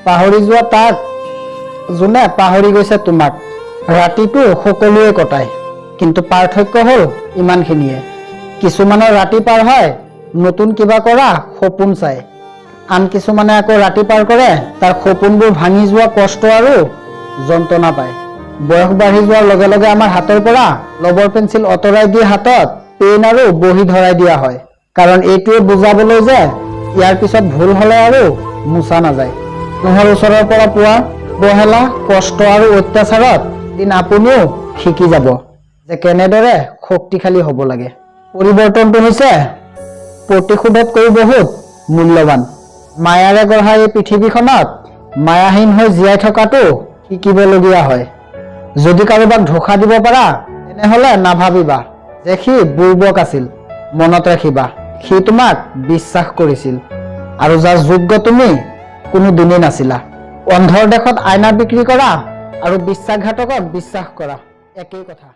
পাহৰি যোৱা তাক যোনে পাহৰি গৈছে তোমাক। ৰাতিটো সকলোৱে কটায়, কিন্তু পাৰ্থক্য হ'ল ইমানখিনিয়ে। কিছুমানৰ ৰাতি পাৰ হয় নতুন কিবা কৰা সপোন চাই, আন কিছুমানে আকৌ ৰাতি পাৰ কৰে তাৰ সপোনবোৰ ভাঙি যোৱা কষ্ট আৰু যন্ত্ৰণা পায়। বয়স বাঢ়ি যোৱাৰ লগে লগে আমাৰ হাতৰ পৰা ৰবৰ পেঞ্চিল আঁতৰাই দি হাতত পেন আৰু বহি ধৰাই দিয়া হয়, কাৰণ এইটোৱে বুজাবলৈ যে ইয়াৰ পিছত ভুল হ'লে আৰু মোচা নাযায়। মানুহৰ ওচৰৰ পৰা পোৱা অৱহেলা, কষ্ট আৰু অত্যাচাৰত এদিন আপুনিও শিকি যাব যে কেনেদৰে শক্তিশালী হ'ব লাগে। পৰিৱৰ্তনটো হৈছে প্ৰতিশোধতকৈ বহুত মূল্যৱান। মায়াৰে গঢ়া এই পৃথিৱীখনত মায়াহীন হৈ জীয়াই থকাটো শিকিবলগীয়া হয়। যদি কাৰোবাক ধোষা দিব পাৰা তেনেহ'লে নাভাবিবা যে সি বুৰ্বক আছিল। মনত ৰাখিবা, সি তোমাক বিশ্বাস কৰিছিল আৰু যাৰ যোগ্য তুমি কোনো দিনেই নাছিলা। অন্ধৰ দেশত আইনা বিক্ৰী কৰা আৰু বিশ্বাসঘাতকক বিশ্বাস কৰা একেই কথা।